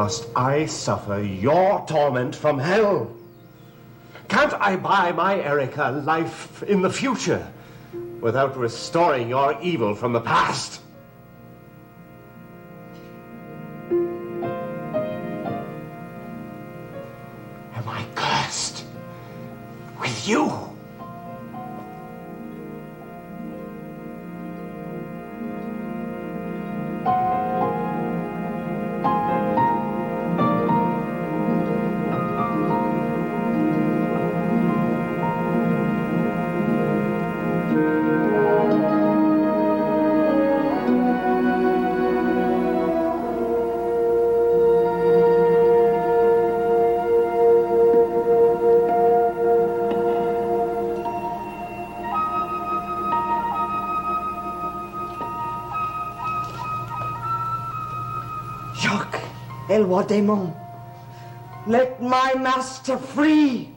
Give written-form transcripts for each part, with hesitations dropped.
must I suffer your torment from hell? Can't I buy my Erica life in the future without restoring your evil from the past? Am I cursed with you? Jacques Eloi Des Mondes, let my master free.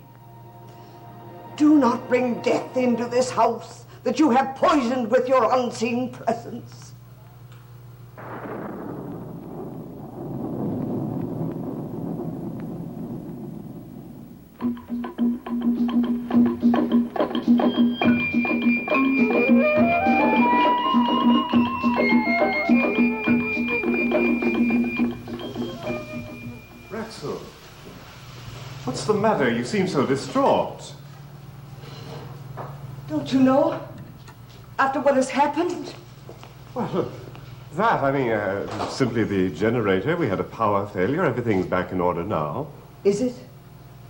Do not bring death into this house that you have poisoned with your unseen presence. Raxl, what's the matter? You seem so distraught. Don't you know? After what has happened? Well, simply the generator. We had a power failure. Everything's back in order now. Is it?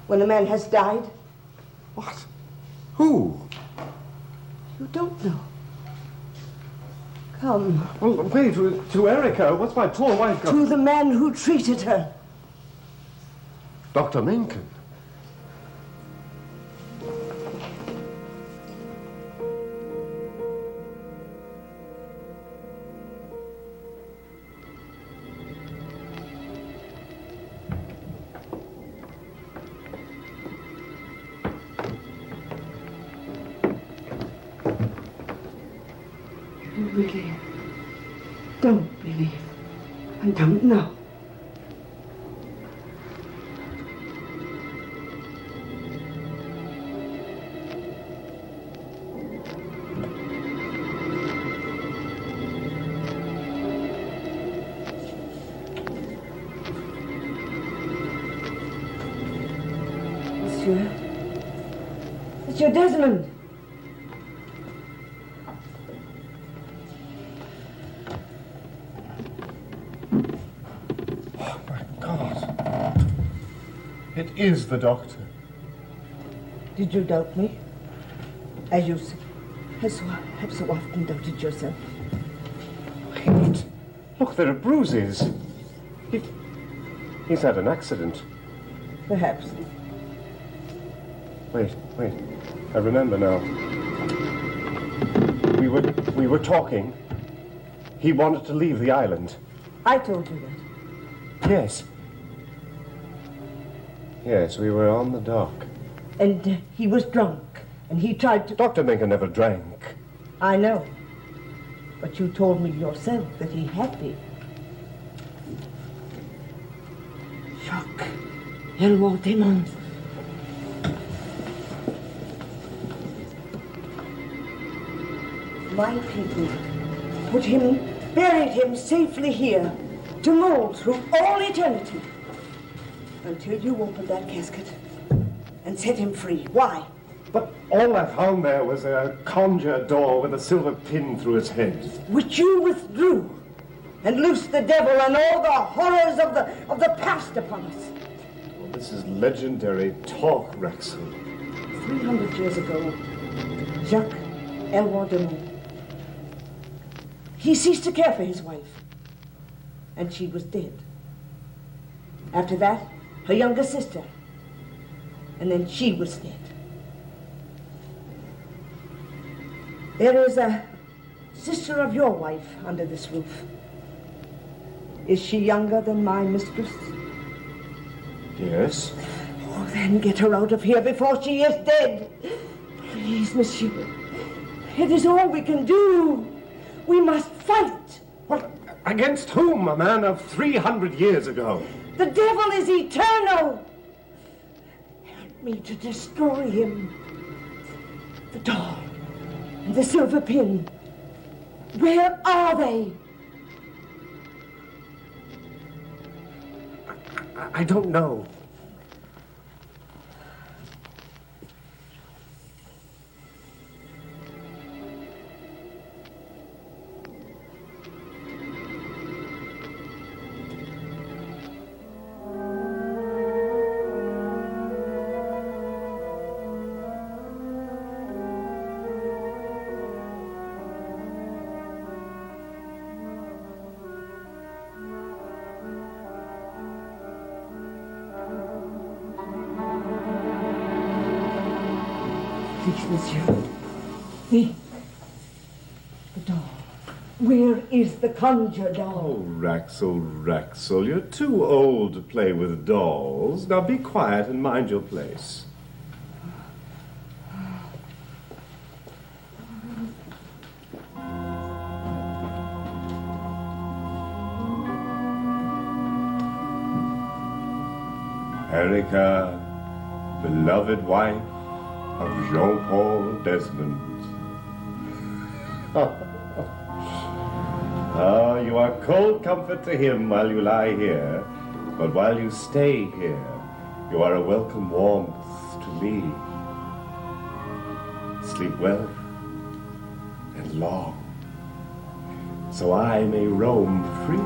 When a man has died? What? Who? You don't know. Come. Well, wait, to Erica. What's my poor wife got? To the man who treated her. Dr. Mencken. You really don't believe and don't know. Monsieur Desmond. Oh, my God. It is the doctor. Did you doubt me? As you have so often doubted yourself. Wait. Look, there are bruises. He's had an accident. Perhaps. Wait. I remember now. We were talking. He wanted to leave the island. I told you that. Yes. Yes, we were on the dock. And he was drunk, and he tried to... Dr. Mencken never drank. I know. But you told me yourself that he had been. Jacques Eloi Des Mondes. My people buried him safely here to mold through all eternity until you opened that casket and set him free. Why? But all I found there was a conjure door with a silver pin through its head. Which you withdrew and loosed the devil and all the horrors of the past upon us. Well, this is legendary talk, Raxl. 300 years ago, Jacques Eloi Des Mondes. He ceased to care for his wife, and she was dead. After that, her younger sister, and then she was dead. There is a sister of your wife under this roof. Is she younger than my mistress? Yes. Oh, then get her out of here before she is dead. Please, monsieur. It is all we can do. We must fight. What? Against whom? A man of 300 years ago? The devil is eternal. Help me to destroy him. The doll and the silver pin. Where are they? I don't know. Please, monsieur. The doll. Where is the conjure doll? Oh, Raxl, you're too old to play with dolls. Now be quiet and mind your place. Erica, beloved wife of Jean-Paul Desmond. You are cold comfort to him while you lie here, but while you stay here, you are a welcome warmth to me. Sleep well and long, so I may roam free.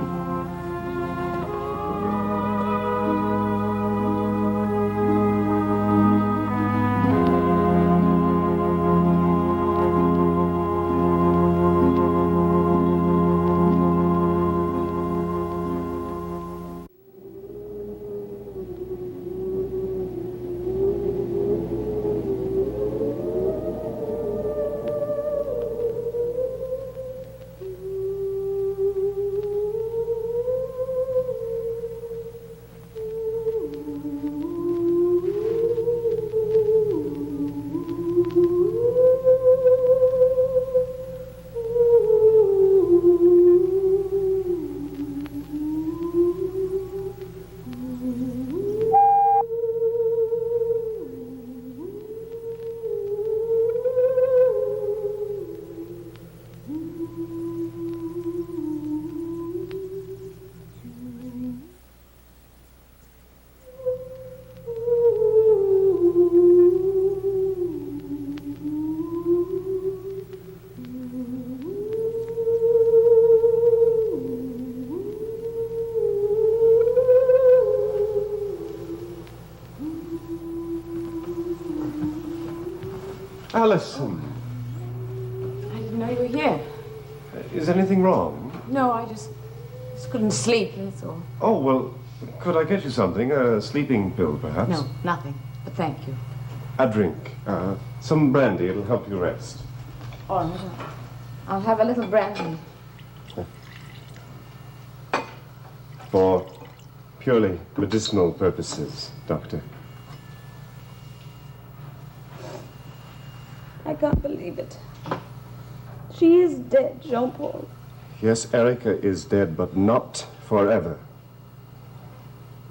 Allison. I didn't know you were here. Is anything wrong? No, I just couldn't sleep, that's all. Oh, well, could I get you something? A sleeping pill, perhaps? No, nothing. But thank you. A drink. Some brandy. It'll help you rest. All right. I'll have a little brandy. For purely medicinal purposes, Doctor. I can't believe it. She is dead, Jean-Paul. Yes, Erica is dead, but not forever.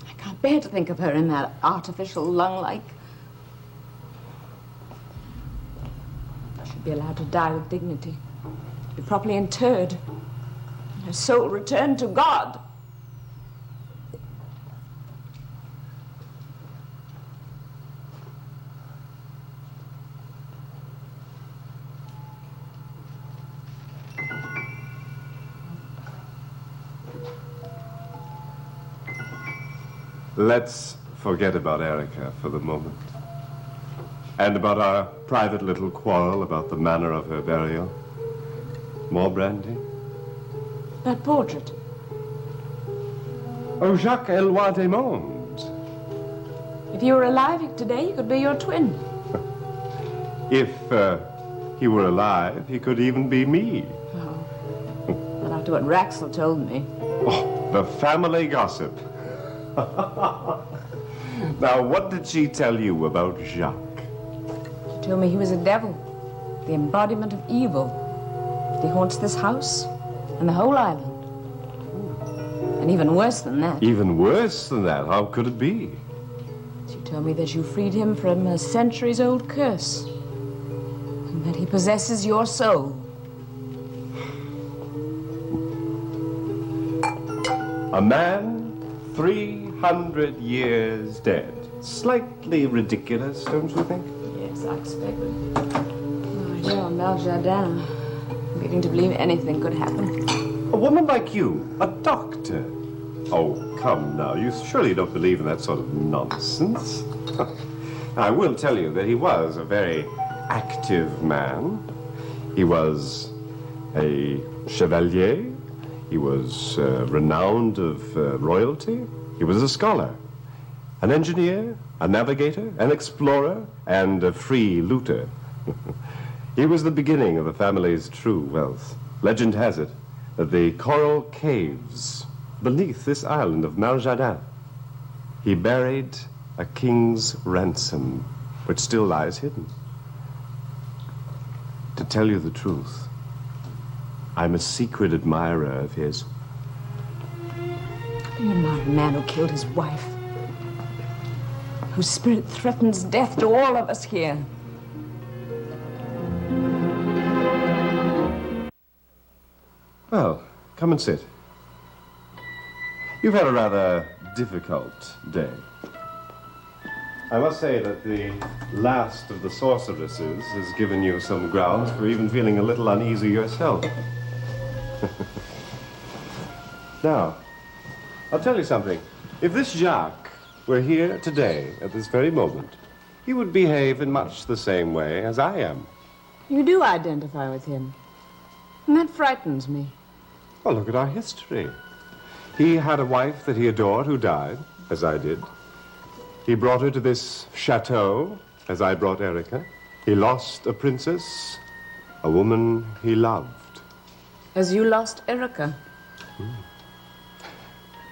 I can't bear to think of her in that artificial lung-like. She should be allowed to die with dignity, be properly interred, and her soul returned to God. Let's forget about Erica for the moment. And about our private little quarrel about the manner of her burial. More brandy? That portrait. Oh, Jacques Eloi Des Mondes. If you were alive today, he could be your twin. If he were alive, he could even be me. Oh. Not after what Raxl told me. Oh, the family gossip. Now, what did she tell you about Jacques? She told me he was a devil, the embodiment of evil. He haunts this house and the whole island. And even worse than that. Even worse than that? How could it be? You told me that you freed him from a centuries-old curse. And that he possesses your soul. A man 300 years dead. Slightly ridiculous, don't you think? Yes, I expected. Oh, dear Maljardin. I'm beginning to believe anything could happen. A woman like you, a doctor. Oh, come now, you surely don't believe in that sort of nonsense. I will tell you that he was a very active man. He was a chevalier. He was renowned of royalty. He was a scholar, an engineer, a navigator, an explorer, and a free looter. He was the beginning of the family's true wealth. Legend has it that the coral caves beneath this island of Maljardin, he buried a king's ransom, which still lies hidden. To tell you the truth, I'm a secret admirer of his. You're not a man who killed his wife, whose spirit threatens death to all of us here. Well, come and sit. You've had a rather difficult day. I must say that the last of the sorceresses has given you some grounds for even feeling a little uneasy yourself. Now, I'll tell you something. If this Jacques were here today, at this very moment, he would behave in much the same way as I am. You do identify with him. And that frightens me. Well, look at our history. He had a wife that he adored who died, as I did. He brought her to this chateau, as I brought Erica. He lost a princess, a woman he loved. As you lost Erica.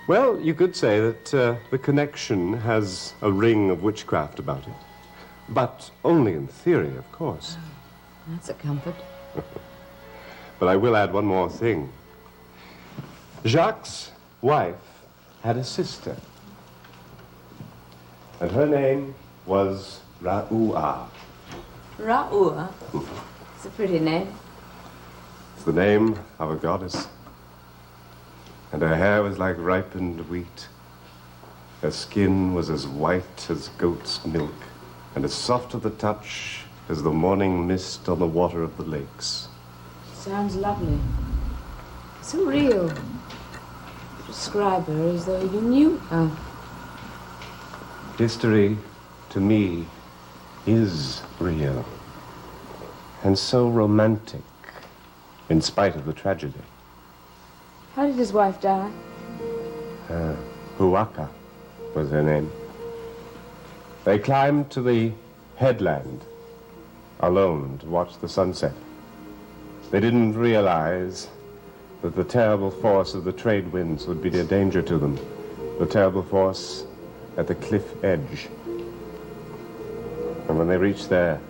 Well, you could say that the connection has a ring of witchcraft about it. But only in theory, of course. That's a comfort. But I will add one more thing. Jacques' wife had a sister. And her name was Raoua. Raoua? It's a pretty name. It's the name of a goddess. And her hair was like ripened wheat. Her skin was as white as goat's milk, and as soft to the touch as the morning mist on the water of the lakes. Sounds lovely. So real. Describe her as though you knew her. History, to me, is real. And so romantic, in spite of the tragedy. How did his wife die? Huaca was her name. They climbed to the headland, alone, to watch the sunset. They didn't realize that the terrible force of the trade winds would be a danger to them. The terrible force at the cliff edge. And when they reached there,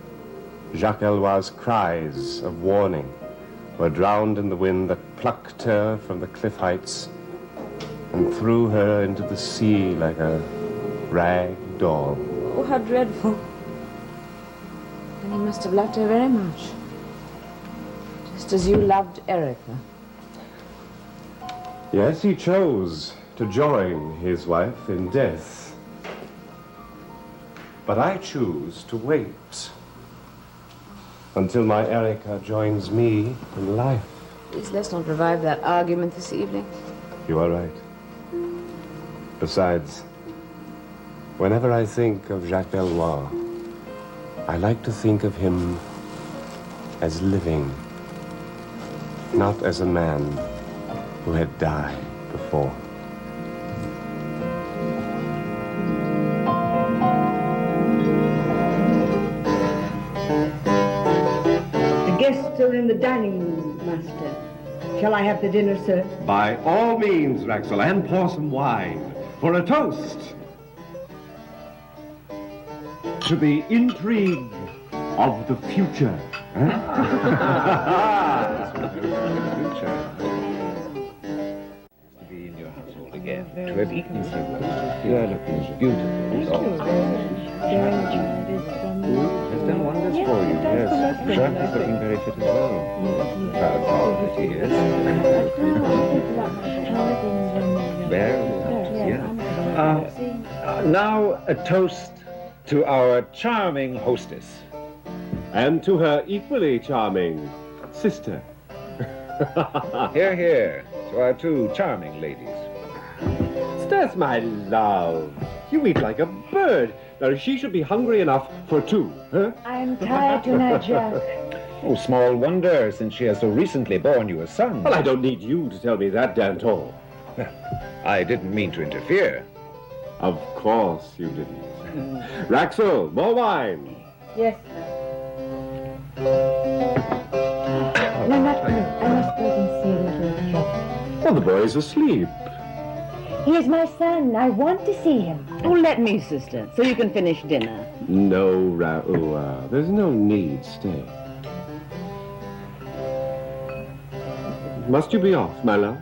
Jacques Eloi's cries of warning were drowned in the wind that plucked her from the cliff heights and threw her into the sea like a rag doll. Oh, how dreadful. And he must have loved her very much. Just as you loved Erica. Yes, he chose to join his wife in death. But I choose to wait until my Erica joins me in life. Please, let's not revive that argument this evening. You are right. Besides, whenever I think of Jacques Eloi, I like to think of him as living, not as a man who had died before. The guests are in the dining room, Master. Shall I have the dinner, sir? By all means, Raxl, and pour some wine for a toast to the intrigue of the future. to have eaten so well. You are looking beautiful. Has done wonders for you, yes. Jacques is looking very fit as well. Proud father that he is. Well, yeah. Now a toast to our charming hostess. And to her equally charming sister. Hear, hear, to our two charming ladies. Steph, my love, you eat like a bird. Now, she should be hungry enough for two, huh? I'm tired tonight, Jacques. Oh, small wonder, since she has so recently borne you a son. Well, I don't need you to tell me that, Danton. I didn't mean to interfere. Of course you didn't. Raxl, more wine. Yes. No, not me. I must go and see a little. Well, the boy's asleep. He is my son. I want to see him. Oh, let me, sister, so you can finish dinner. No, Raoul, there's no need. Stay. Must you be off, my love?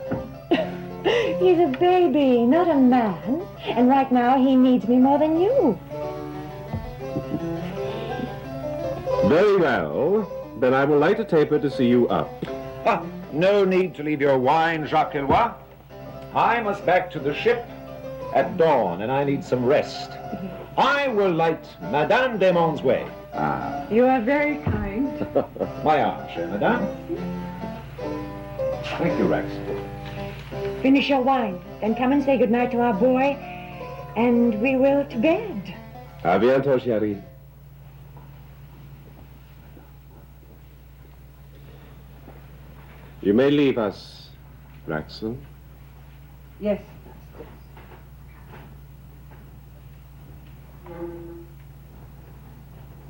He's a baby, not a man. And right now he needs me more than you. Very well. Then I will light a taper to see you up. Ah, no need to leave your wine, Jacques Eloi. I must back to the ship at dawn, and I need some rest. I will light Madame Des Mondes' way. Ah. You are very kind. My arm, chère Madame. Thank you, Raxl. Finish your wine, then come and say goodnight to our boy, and we will to bed. À bientôt, chérie. You may leave us, Raxl. Yes.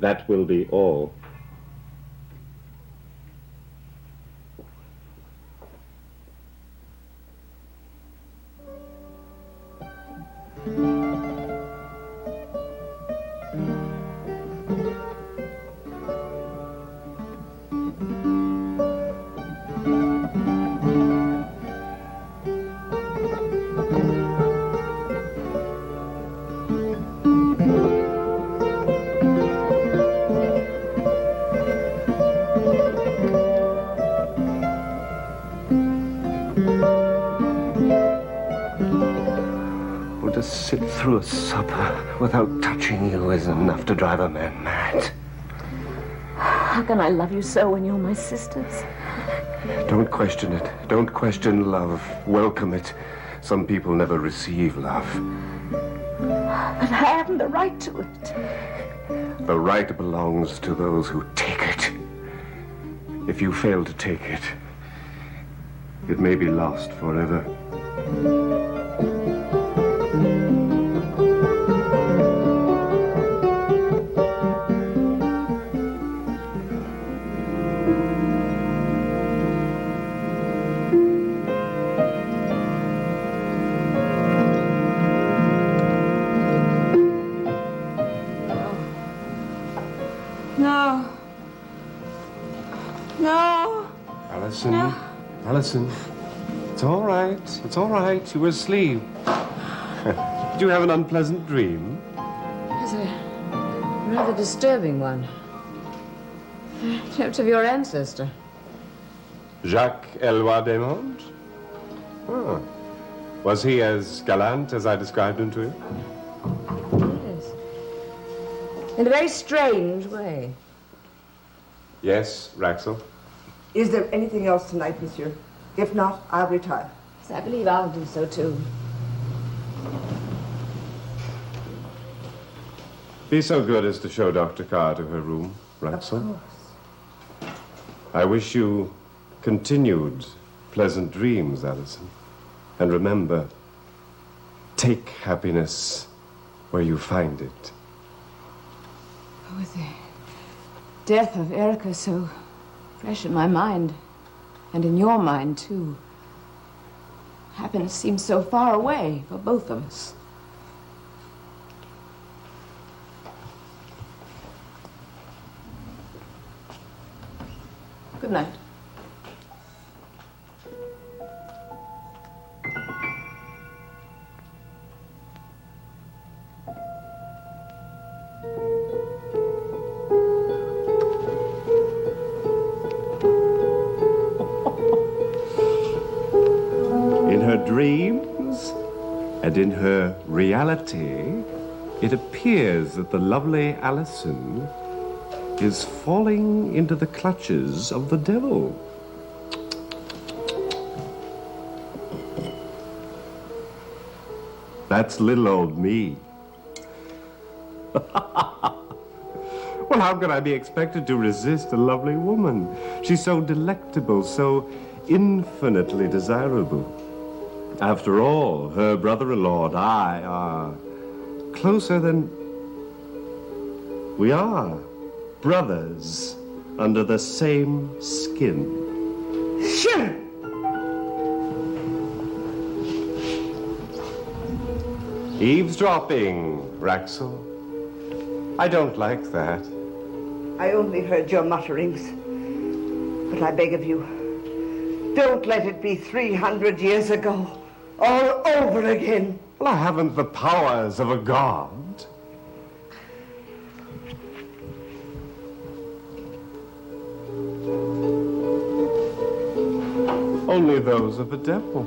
That will be all. To sit through a supper without touching you is enough to drive a man mad. How can I love you so when you're my sisters? Don't question it. Don't question love. Welcome it. Some people never receive love. But I haven't the right to it. The right belongs to those who take it. If you fail to take it, it may be lost forever. Allison, No. Allison, it's all right. It's all right. You were asleep. Did you have an unpleasant dream? It's a rather disturbing one. I dreamt of your ancestor. Jacques Eloi Des Mondes? Oh. Was he as gallant as I described him to you? Yes. In a very strange way. Yes, Raxl. Is there anything else tonight, monsieur? If not, I'll retire. Yes, I believe I'll do so, too. Be so good as to show Dr. Carr to her room, Raxl. Of course. I wish you continued pleasant dreams, Allison. And remember, take happiness where you find it. With the death of Erica so fresh in my mind, and in your mind, too, happiness seems so far away for both of us. Good night. And in her reality, it appears that the lovely Allison is falling into the clutches of the devil. That's little old me. Well, how could I be expected to resist a lovely woman? She's so delectable, so infinitely desirable. After all, her brother-in-law and I are closer than... We are brothers under the same skin. Sure. Eavesdropping, Raxl. I don't like that. I only heard your mutterings. But I beg of you, don't let it be 300 years ago, all over again. Well, I haven't the powers of a god. Only those of the devil.